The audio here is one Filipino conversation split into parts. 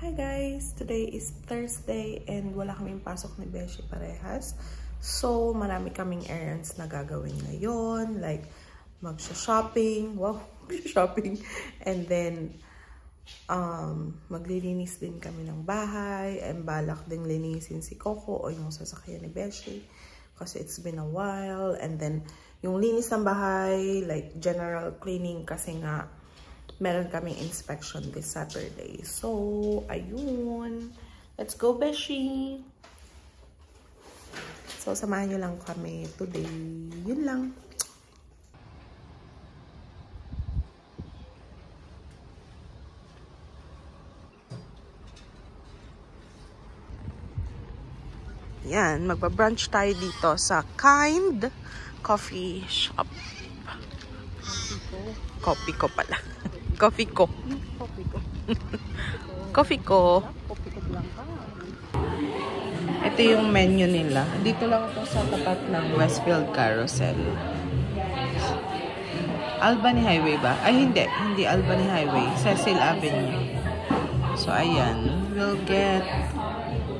Hi guys! Today is Thursday and wala kaming pasok ni Beshi parehas. So, marami kaming errands na gagawin ngayon. Like, mag-shopping. Wow! Shopping. And then, maglilinis din kami ng bahay. And balak din linisin si Coco o yung sasakyan ni Beshi. Kasi it's been a while. And then, yung linis ng bahay, like general cleaning kasi nga, meron kaming inspection this Saturday. So, ayun. Let's go, Beshi! So, samahan nyo lang kami today. Yun lang. Yan, magpa-brunch tayo dito sa Kind Coffee Shop. Coffee ko pala. Coffee ko. Coffee ko. Ito yung menu nila. Dito lang ito sa tapat ng Westfield Carousel. Albany Highway ba? Ay, hindi. Hindi Albany Highway. Cecil Avenue. So, ayan. We'll get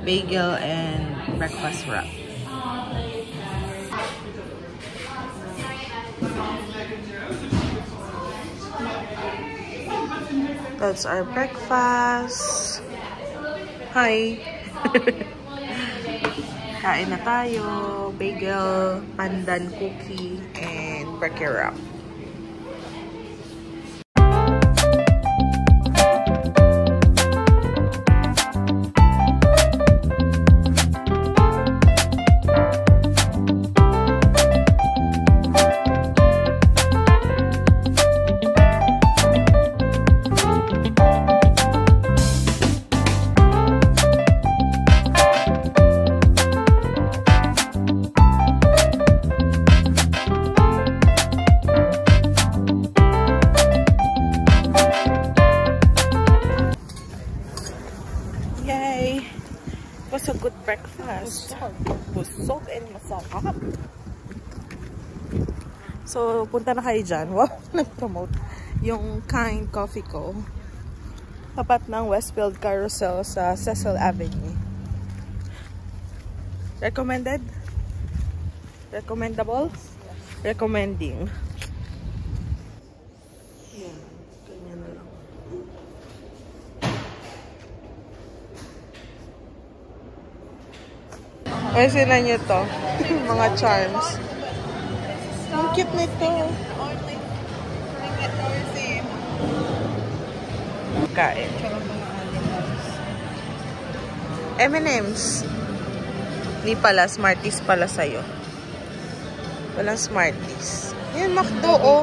bagel and breakfast wrap. That's our breakfast. Hi! Kain na tayo. Bagel, pandan cookie, and brekkie wrap. Yay! It was a good breakfast. Busog and masarap. So, punta na kayo dyan. Wow, nag-promote. Yung Kind Coffee ko. Tapat ng Westfield Carousel sa Cecil Avenue. Recommended? Recommendable? Recommending. Ayusin na nyo to. Mga charms. Ang cute nito. Kain. M&M's. Hindi pala. Smarties pala sa'yo. Walang Smarties. Yan, McDo, oh.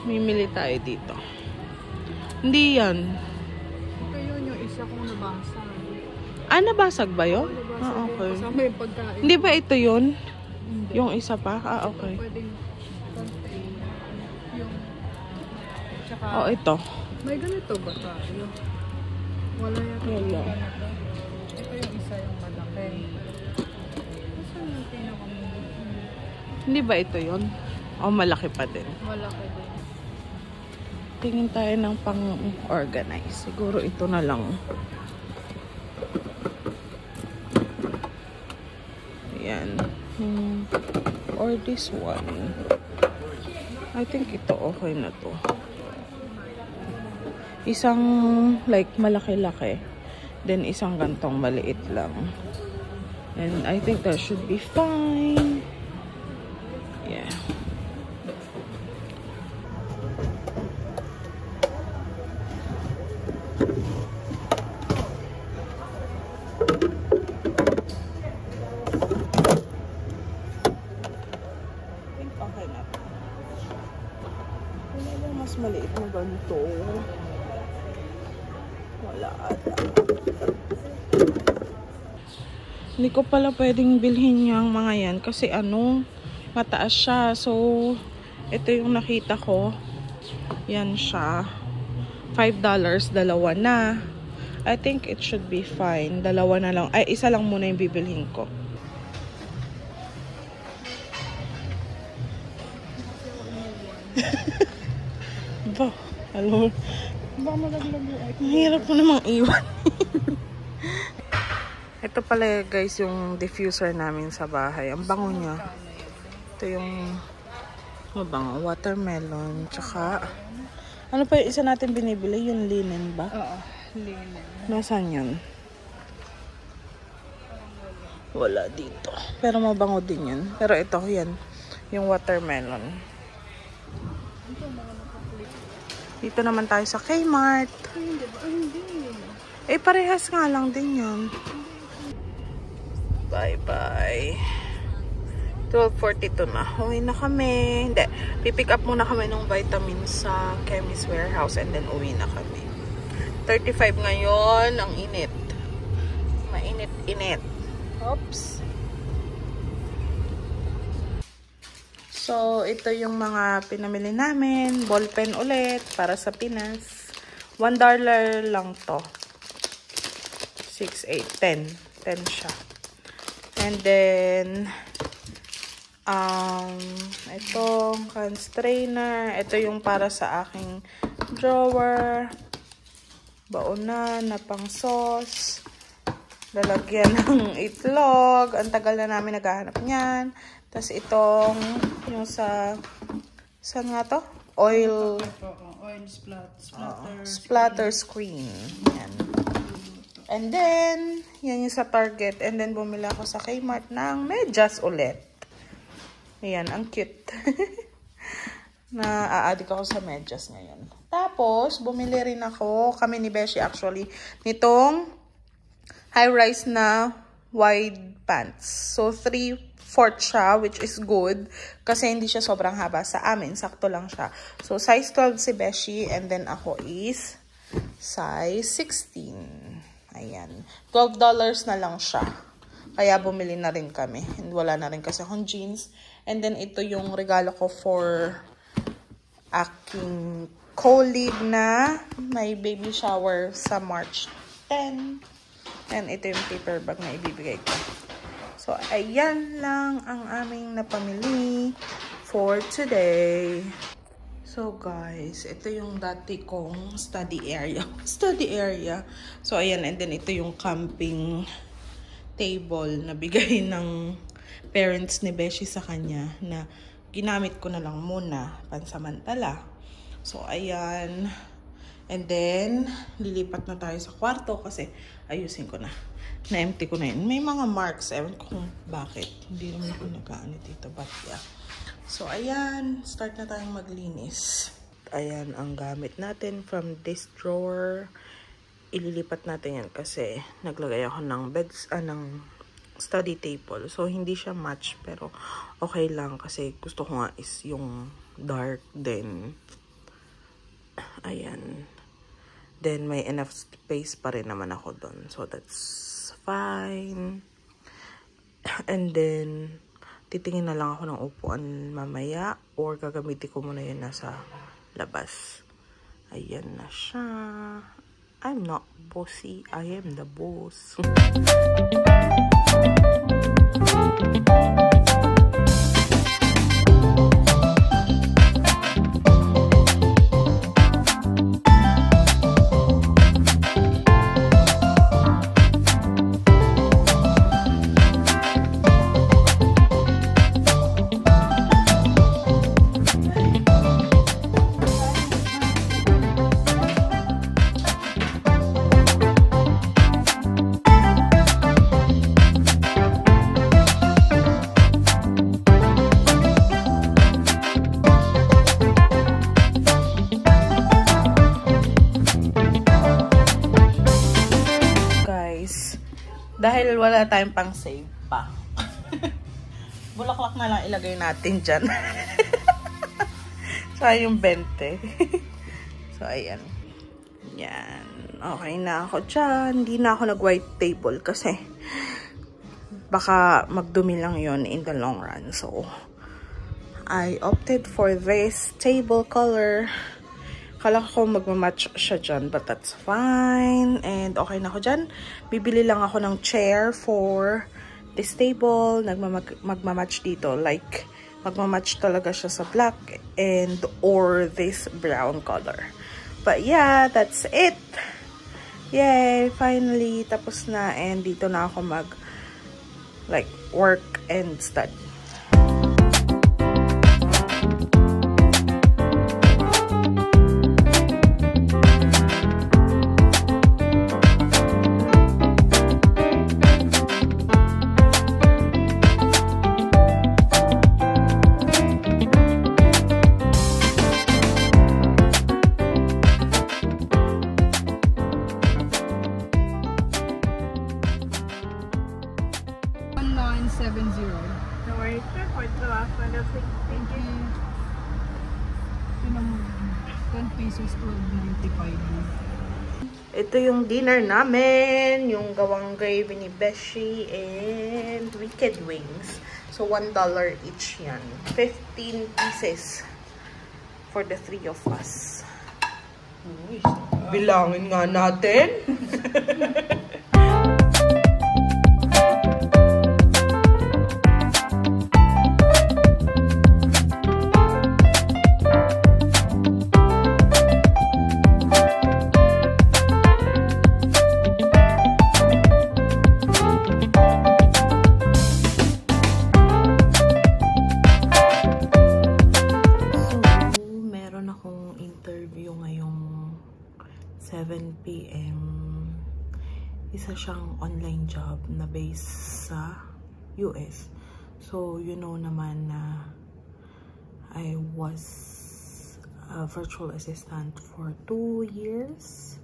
Mimili tayo dito. Hindi yan. Ito yun yung isa kong nabasag. Ah, nabasag ba yun? Ah, okay. Kasama yung pagkain. Hindi ba ito yun? Hindi. Yung isa pa? Ah, okay. Pwedeng yung tsaka Oh, ito. may ganito ba tayo? Wala yata yung ganito. Ito yung isa yung malaki. Saan yung pinakamulaki? Hindi ba ito yun? O, malaki pa din. Malaki din. Tingin tayo ng pang-organize. Siguro ito na lang. Ayan. Or this one. I think ito okay na to. Isang like malaki-laki. Then isang gantong maliit lang. And I think that should be fine. Yeah. Mas maliit na ganito. Wala ata. Hindi ko pala pwedeng bilhin yung mga yan kasi mataas siya. So, ito yung nakita ko. Yan siya. $5, dalawa na. I think it should be fine. Dalawa na lang. Ay, isa lang muna yung bibilhin ko. Ba, alam mo, Baka malaglag yung air. mahirap mo namang iwan. Ito pala guys yung diffuser namin sa bahay. Ang bango niya. Ito yung mabango. Watermelon. Tsaka, ano pa yung isa natin binibili? Yung linen ba? Oo, linen. Nasaan yun? Wala dito. Pero mabango din yun. Pero ito, yan. Yung watermelon. Dito naman tayo sa Kmart. Hindi ba? Hindi. Eh, parehas nga lang din yun. Bye-bye. 12:42 na. Uwi na kami. Hindi. Pipick up muna kami ng vitamins sa Chemist Warehouse and then uwi na kami. 35 ngayon. Ang init. Mainit-init. Oops. So, ito yung mga pinamili namin. Ballpen ulit para sa Pinas. $1 lang to. 6, 8, 10. 10 siya. And then, ito, constrainer. Ito yung para sa aking drawer. Baonan na pang sauce. Lalagyan ng itlog. Ang tagal na namin naghahanap niyan. Tapos itong, yung sa, saan nga to? Oil. Oil Splatter screen. Yan. And then, yan yung sa Target. And then, bumili ako sa Kmart ng medyas ulit. Ayan, ang cute. Na-a-addict ako sa medyas ngayon. Tapos, bumili rin ako, kami ni Beshi actually, nitong high-rise na wide pants. So, 3/4 siya, which is good. Kasi hindi siya sobrang haba sa amin. Sakto lang siya. So, size 12 si Beshi. And then, ako is size 16. Ayan. $12 na lang siya. Kaya bumili na rin kami. And wala na rin kasi akong jeans. And then, ito yung regalo ko for aking colleague na may baby shower sa March 10. And ito yung paper bag na ibibigay ko. So, ayan lang ang aming napamili for today. So, guys, ito yung dati kong study area. So, ayan. And then, ito yung camping table na bigay ng parents ni Beshi sa kanya na ginamit ko na lang muna pansamantala. So, ayan. And then, lilipat na tayo sa kwarto kasi ayusin ko na. Na-empty ko na yun. May mga marks. Ewan ko kung bakit. Hindi naman ko nag-ano dito. But yeah. So, ayan. Start na tayong maglinis. Ayan ang gamit natin from this drawer. Ililipat natin yan kasi naglagay ako ng beds, ng study table. So, hindi siya match pero okay lang kasi gusto ko nga is yung dark din. Ayan. Then, may enough space pa rin naman ako doon. So, that's fine. And then, titingin na lang ako ng upuan mamaya or gagamitin ko muna yun nasa labas. Ayan na siya. I'm not bossy. I am the boss. Dahil wala tayong pang save pa. Bulaklak na lang ilagay natin dyan. So, yung 20. So, ayan. Yan. Okay na ako dyan. Hindi na ako nag-white table kasi baka magdumi lang yon in the long run. So, I opted for this table color. Kala ko magmamatch siya dyan, but that's fine. And okay na ako dyan. Bibili lang ako ng chair for this table. Magmamatch dito. Like, magmamatch talaga siya sa black and or this brown color. But yeah, that's it. Yay! Finally, tapos na. And dito na ako work and study. Thank you. 10 pesos, 12.95. Ito yung dinner namin. Yung gawang gravy ni Beshi and wicked wings. So, $1 each yan. 15 pieces for the 3 of us. Uy, bilangin nga natin. Interview ngayong 7 PM. Isa siyang online job na based sa US. So, you know naman na I was a virtual assistant for 2 years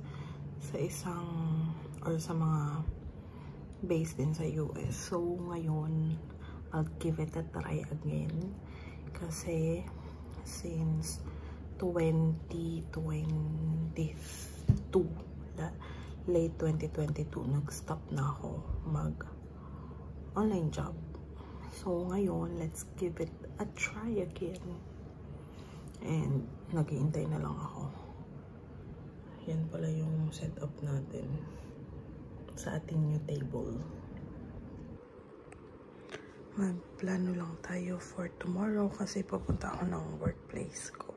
sa isang or sa mga based din sa US. So, ngayon, I'll give it a try again. Kasi, since 2022, late 2022, nag-stop na ako mag-online job. So, ngayon, let's give it a try again. And, nag-iintay na lang ako. Yan pala yung setup natin sa ating new table. Magplano lang tayo for tomorrow kasi papunta ako ng workplace ko.